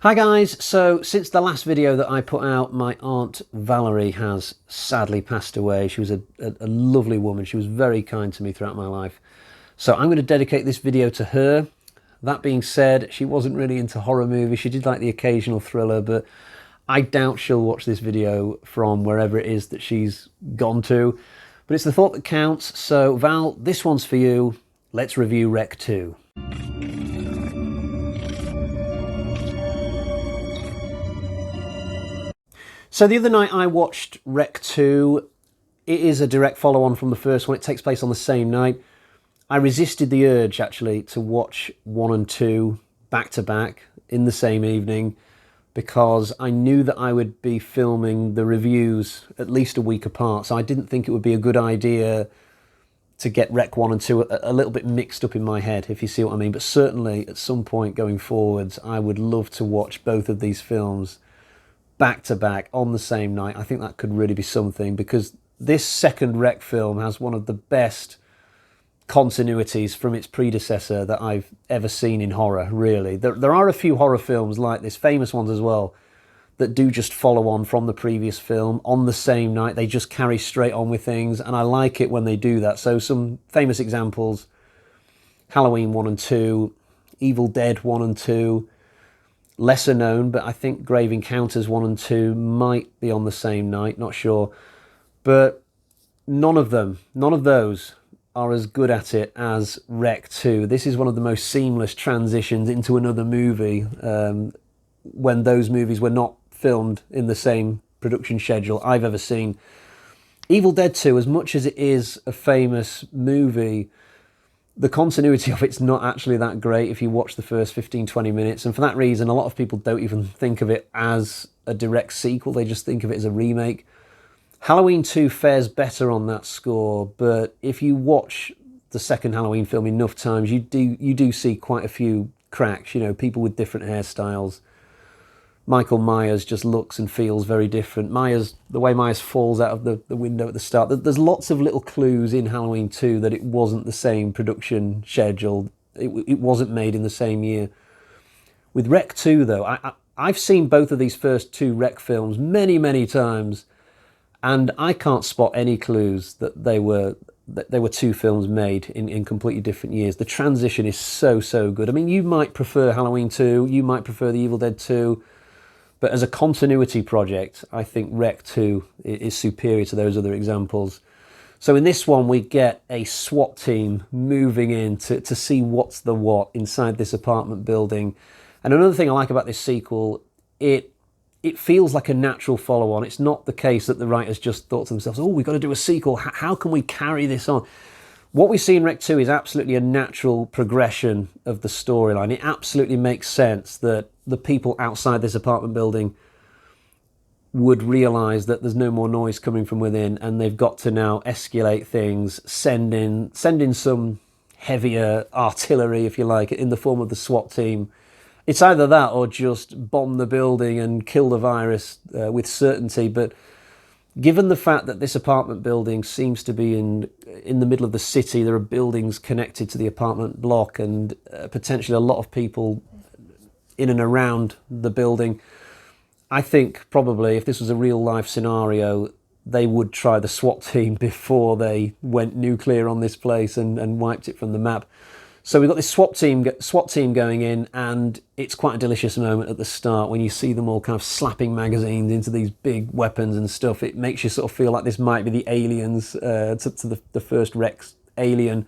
Hi guys, so since the last video that I put out, my aunt Valerie has sadly passed away. She was a lovely woman. She was very kind to me throughout my life. So I'm going to dedicate this video to her. That being said, she wasn't really into horror movies. She did like the occasional thriller, but I doubt she'll watch this video from wherever it is that she's gone to. But it's the thought that counts. So Val, this one's for you. Let's review Rec 2. So the other night I watched Rec 2. It is a direct follow-on from the first one. It takes place on the same night. I resisted the urge, actually, to watch 1 and 2 back-to-back in the same evening because I knew that I would be filming the reviews at least a week apart, so I didn't think it would be a good idea to get Rec 1 and 2 a little bit mixed up in my head, if you see what I mean. But certainly, at some point going forwards, I would love to watch both of these films back-to-back on the same night. I think that could really be something, because this second Rec film has one of the best continuities from its predecessor that I've ever seen in horror, really. There are a few horror films like this, famous ones as well, that do just follow on from the previous film on the same night. They just carry straight on with things, and I like it when they do that. So some famous examples: Halloween 1 and 2, Evil Dead 1 and 2, lesser known, but I think Grave Encounters 1 and 2 might be on the same night, not sure. But none of those are as good at it as Rec 2. This is one of the most seamless transitions into another movie when those movies were not filmed in the same production schedule I've ever seen. Evil Dead 2, as much as it is a famous movie, the continuity of it's not actually that great if you watch the first 15-20 minutes, and for that reason a lot of people don't even think of it as a direct sequel. They just think of it as a remake. Halloween 2 fares better on that score, but if you watch the second Halloween film enough times, you do see quite a few cracks. You know, people with different hairstyles. Michael Myers just looks and feels very different. The way Myers falls out of the window at the start. There's lots of little clues in Halloween 2 that it wasn't the same production schedule. It wasn't made in the same year. With Rec 2, though, I've seen both of these first two Rec films many, many times, and I can't spot any clues that they were two films made in completely different years. The transition is so good. I mean, you might prefer Halloween 2, you might prefer the Evil Dead 2, but as a continuity project, I think Rec 2 is superior to those other examples. So in this one, we get a SWAT team moving in to see what's the what inside this apartment building. And another thing I like about this sequel, it feels like a natural follow-on. It's not the case that the writers just thought to themselves, oh, we've got to do a sequel. How can we carry this on? What we see in Rec 2 is absolutely a natural progression of the storyline. It absolutely makes sense that the people outside this apartment building would realise that there's no more noise coming from within, and they've got to now escalate things, send in some heavier artillery, if you like, in the form of the SWAT team. It's either that or just bomb the building and kill the virus with certainty. But given the fact that this apartment building seems to be in the middle of the city, there are buildings connected to the apartment block, and potentially a lot of people in and around the building, I think probably if this was a real life scenario, they would try the SWAT team before they went nuclear on this place and wiped it from the map. So we've got this SWAT team going in, and it's quite a delicious moment at the start when you see them all kind of slapping magazines into these big weapons and stuff. It makes you sort of feel like this might be the aliens to the first Rex Alien.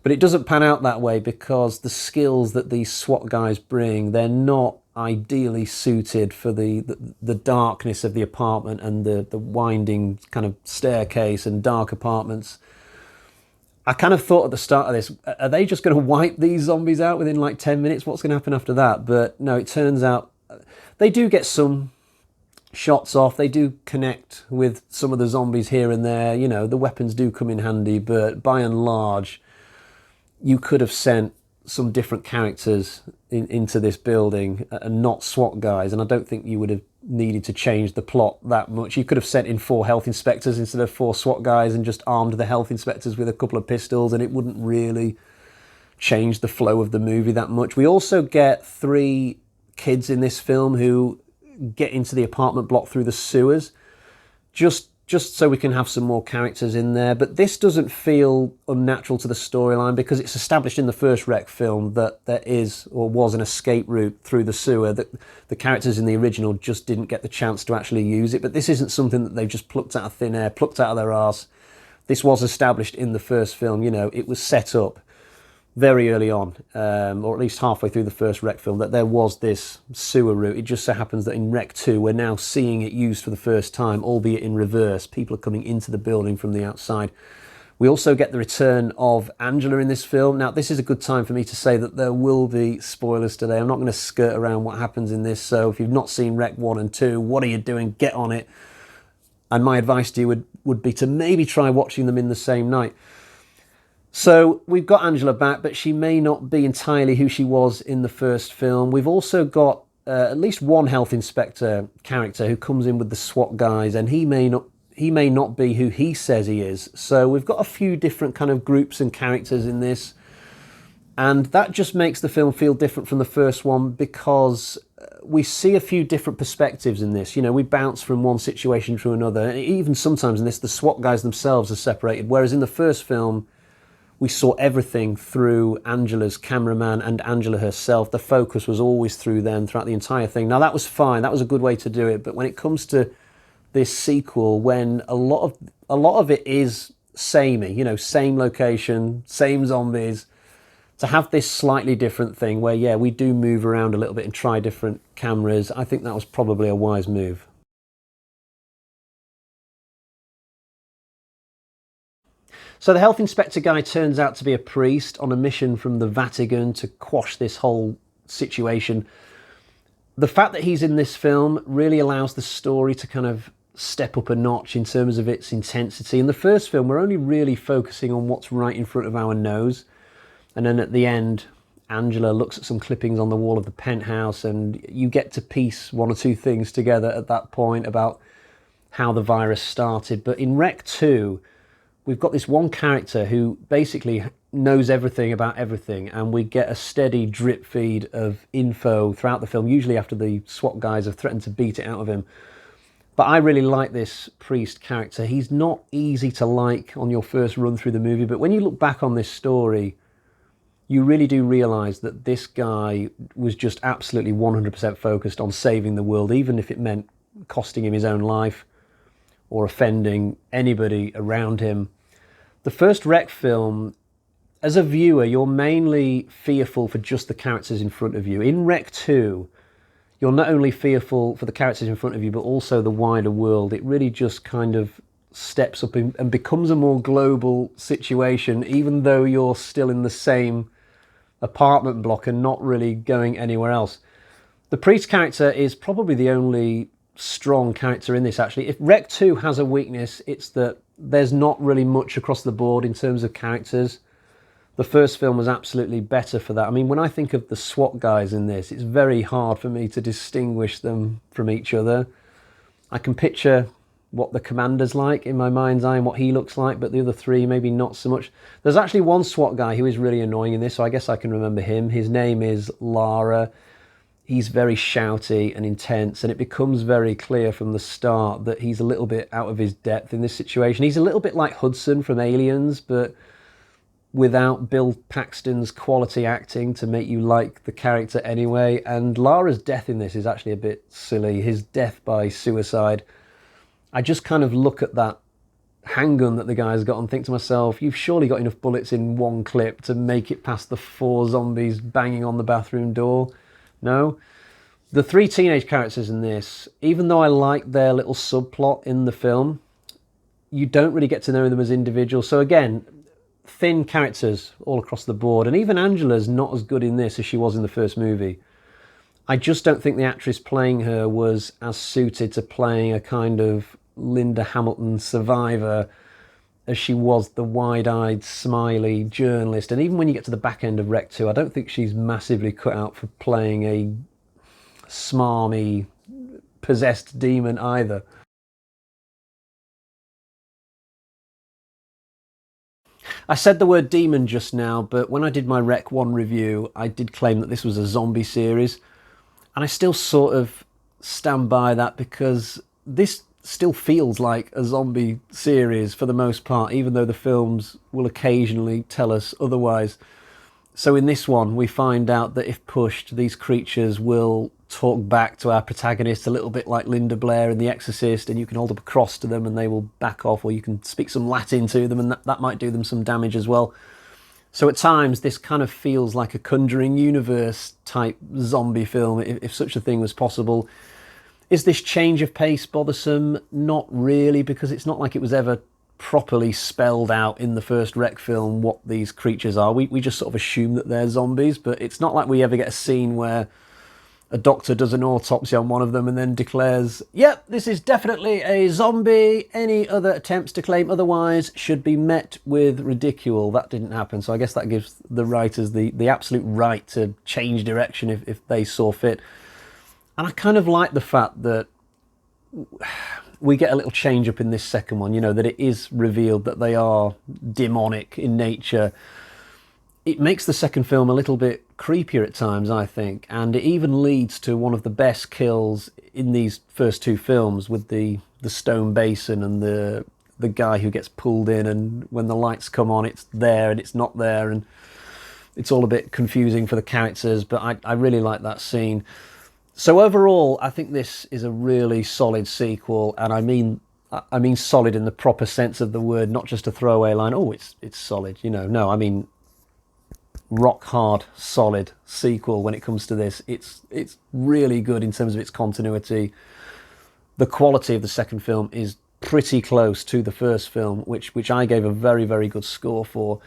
But it doesn't pan out that way, because the skills that these SWAT guys bring, they're not ideally suited for the darkness of the apartment and the winding kind of staircase and dark apartments. I kind of thought at the start of this, are they just going to wipe these zombies out within like 10 minutes? What's going to happen after that? But no, it turns out they do get some shots off. They do connect with some of the zombies here and there. You know, the weapons do come in handy, but by and large, you could have sent some different characters into this building and not SWAT guys, and I don't think you would have needed to change the plot that much. You could have sent in 4 health inspectors instead of 4 SWAT guys and just armed the health inspectors with a couple of pistols, and it wouldn't really change the flow of the movie that much. We also get 3 kids in this film who get into the apartment block through the sewers, just so we can have some more characters in there. But this doesn't feel unnatural to the storyline because it's established in the first Rec film that there is or was an escape route through the sewer, that the characters in the original just didn't get the chance to actually use it. But this isn't something that they've just plucked out of thin air, plucked out of their arse. This was established in the first film. You know, it was set up very early on, or at least halfway through the first Rec film, that there was this sewer route. It just so happens that in Rec 2 we're now seeing it used for the first time, albeit in reverse. People are coming into the building from the outside. We also get the return of Angela in this film. Now, this is a good time for me to say that there will be spoilers today. I'm not going to skirt around what happens in this, so if you've not seen Rec 1 and 2, what are you doing? Get on it. And my advice to you would be to maybe try watching them in the same night. So we've got Angela back, but she may not be entirely who she was in the first film. We've also got at least one health inspector character who comes in with the SWAT guys, and he may not be who he says he is. So we've got a few different kind of groups and characters in this, and that just makes the film feel different from the first one because we see a few different perspectives in this. You know, we bounce from one situation to another. And even sometimes in this, the SWAT guys themselves are separated, whereas in the first film, we saw everything through Angela's cameraman and Angela herself. The focus was always through them throughout the entire thing. Now, that was fine. That was a good way to do it. But when it comes to this sequel, when a lot of it is samey, you know, same location, same zombies, to have this slightly different thing where, yeah, we do move around a little bit and try different cameras, I think that was probably a wise move. So the health inspector guy turns out to be a priest on a mission from the Vatican to quash this whole situation. The fact that he's in this film really allows the story to kind of step up a notch in terms of its intensity. In the first film, we're only really focusing on what's right in front of our nose. And then at the end, Angela looks at some clippings on the wall of the penthouse, and you get to piece one or two things together at that point about how the virus started. But in Rec 2, we've got this one character who basically knows everything about everything, and we get a steady drip feed of info throughout the film, usually after the SWAT guys have threatened to beat it out of him. But I really like this priest character. He's not easy to like on your first run through the movie, but when you look back on this story, you really do realise that this guy was just absolutely 100% focused on saving the world, even if it meant costing him his own life or offending anybody around him. The first Rec film, as a viewer, you're mainly fearful for just the characters in front of you. In Rec 2, you're not only fearful for the characters in front of you, but also the wider world. It really just kind of steps up and becomes a more global situation, even though you're still in the same apartment block and not really going anywhere else. The priest character is probably the only strong character in this, actually. If Rec 2 has a weakness, it's that there's not really much across the board in terms of characters. The first film was absolutely better for that. I mean, when I think of the SWAT guys in this, it's very hard for me to distinguish them from each other. I can picture what the commander's like in my mind's eye and what he looks like, but the other three, maybe not so much. There's actually one SWAT guy who is really annoying in this, so I guess I can remember him. His name is Lara. He's very shouty and intense, and it becomes very clear from the start that he's a little bit out of his depth in this situation. He's a little bit like Hudson from Aliens, but without Bill Paxton's quality acting to make you like the character anyway. And Lara's death in this is actually a bit silly. His death by suicide. I just kind of look at that handgun that the guy's got and think to myself, you've surely got enough bullets in one clip to make it past the 4 zombies banging on the bathroom door. No. The 3 teenage characters in this, even though I like their little subplot in the film, you don't really get to know them as individuals. So again, thin characters all across the board. And even Angela's not as good in this as she was in the first movie. I just don't think the actress playing her was as suited to playing a kind of Linda Hamilton survivor as she was the wide-eyed, smiley journalist. And even when you get to the back end of Rec 2, I don't think she's massively cut out for playing a smarmy, possessed demon either. I said the word demon just now, but when I did my Rec 1 review, I did claim that this was a zombie series. And I still sort of stand by that, because this still feels like a zombie series for the most part, even though the films will occasionally tell us otherwise. So in this one, we find out that if pushed, these creatures will talk back to our protagonist a little bit like Linda Blair in The Exorcist, and you can hold up a cross to them and they will back off, or you can speak some Latin to them and that might do them some damage as well. So at times, this kind of feels like a Conjuring universe type zombie film, if such a thing was possible. Is this change of pace bothersome? Not really, because it's not like it was ever properly spelled out in the first Rec film what these creatures are. We just sort of assume that they're zombies, but it's not like we ever get a scene where a doctor does an autopsy on one of them and then declares, yep, this is definitely a zombie. Any other attempts to claim otherwise should be met with ridicule. That didn't happen, so I guess that gives the writers the absolute right to change direction if they saw fit. And I kind of like the fact that we get a little change up in this second one, that it is revealed that they are demonic in nature. It makes the second film a little bit creepier at times, I think, and it even leads to one of the best kills in these first two films, with the stone basin and the guy who gets pulled in, and when the lights come on, it's there and it's not there, and it's all a bit confusing for the characters, but I really like that scene. So overall, I think this is a really solid sequel, and I mean solid in the proper sense of the word, not just a throwaway line, oh, it's solid, No, I mean rock hard, solid sequel when it comes to this. It's really good in terms of its continuity. The quality of the second film is pretty close to the first film, which I gave a very, very good score for.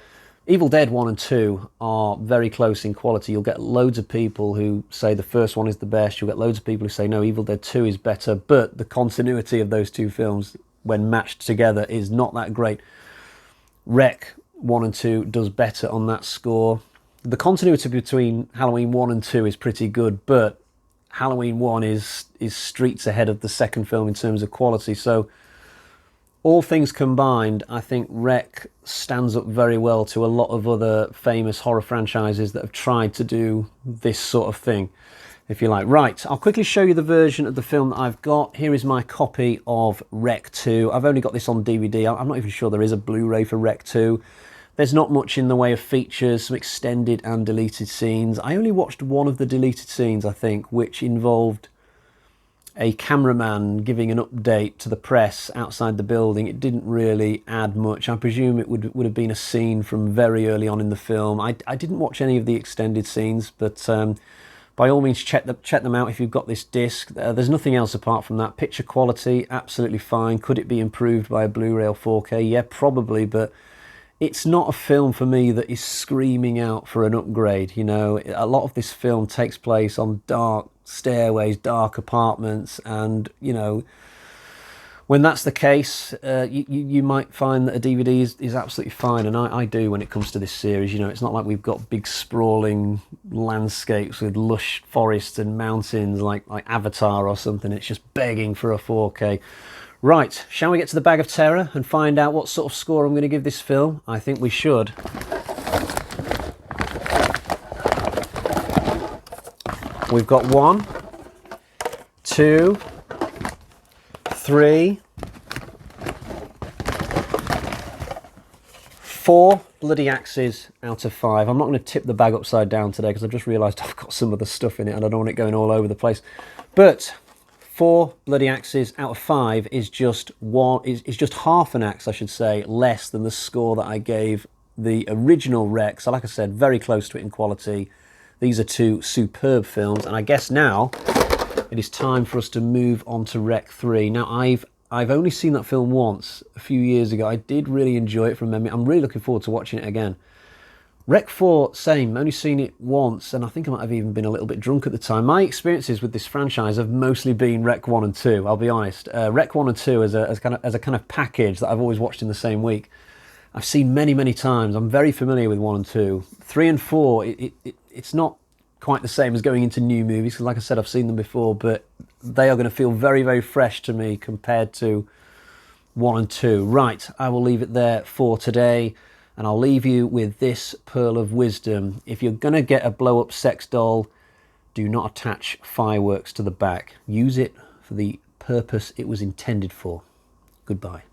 Evil Dead 1 and 2 are very close in quality. You'll get loads of people who say the first one is the best. You'll get loads of people who say, no, Evil Dead 2 is better. But the continuity of those two films, when matched together, is not that great. Rec 1 and 2 does better on that score. The continuity between Halloween 1 and 2 is pretty good, but Halloween 1 is streets ahead of the second film in terms of quality. So all things combined, I think Rec stands up very well to a lot of other famous horror franchises that have tried to do this sort of thing, if you like. Right, I'll quickly show you the version of the film that I've got. Here is my copy of Rec 2. I've only got this on DVD. I'm not even sure there is a Blu-ray for Rec 2. There's not much in the way of features, some extended and deleted scenes. I only watched one of the deleted scenes, I think, which involved a cameraman giving an update to the press outside the building. It didn't really add much. I presume it would have been a scene from very early on in the film. I didn't watch any of the extended scenes, but by all means check them out if you've got this disc. There's nothing else apart from that. Picture quality, absolutely fine. Could it be improved by a Blu-ray or 4K? Yeah, probably, but it's not a film for me that is screaming out for an upgrade. A lot of this film takes place on dark stairways, dark apartments, and when that's the case, you might find that a DVD is absolutely fine, and I do when it comes to this series. It's not like we've got big sprawling landscapes with lush forests and mountains like Avatar or something. It's just begging for a 4K. Right, shall we get to the bag of terror and find out what sort of score I'm going to give this film? I think we should. We've got 1, 2, 3, 4 bloody axes out of 5. I'm not going to tip the bag upside down today because I've just realised I've got some of the stuff in it and I don't want it going all over the place. But 4 bloody axes out of 5 is just half an axe, I should say, less than the score that I gave the original Rec. So like I said, very close to it in quality. These are two superb films, and I guess now it is time for us to move on to Rec 3. Now, I've only seen that film once, a few years ago. I did really enjoy it from memory. I'm really looking forward to watching it again. Rec 4, same, only seen it once, and I think I might have even been a little bit drunk at the time. My experiences with this franchise have mostly been Rec 1 and 2, I'll be honest. Rec 1 and 2 as a kind of package that I've always watched in the same week. I've seen many, many times. I'm very familiar with 1 and 2. 3 and 4, it's not quite the same as going into new movies, because like I said, I've seen them before, but they are going to feel very, very fresh to me compared to 1 and 2. Right, I will leave it there for today, and I'll leave you with this pearl of wisdom. If you're going to get a blow-up sex doll, Do not attach fireworks to the back. Use it for the purpose it was intended for. Goodbye.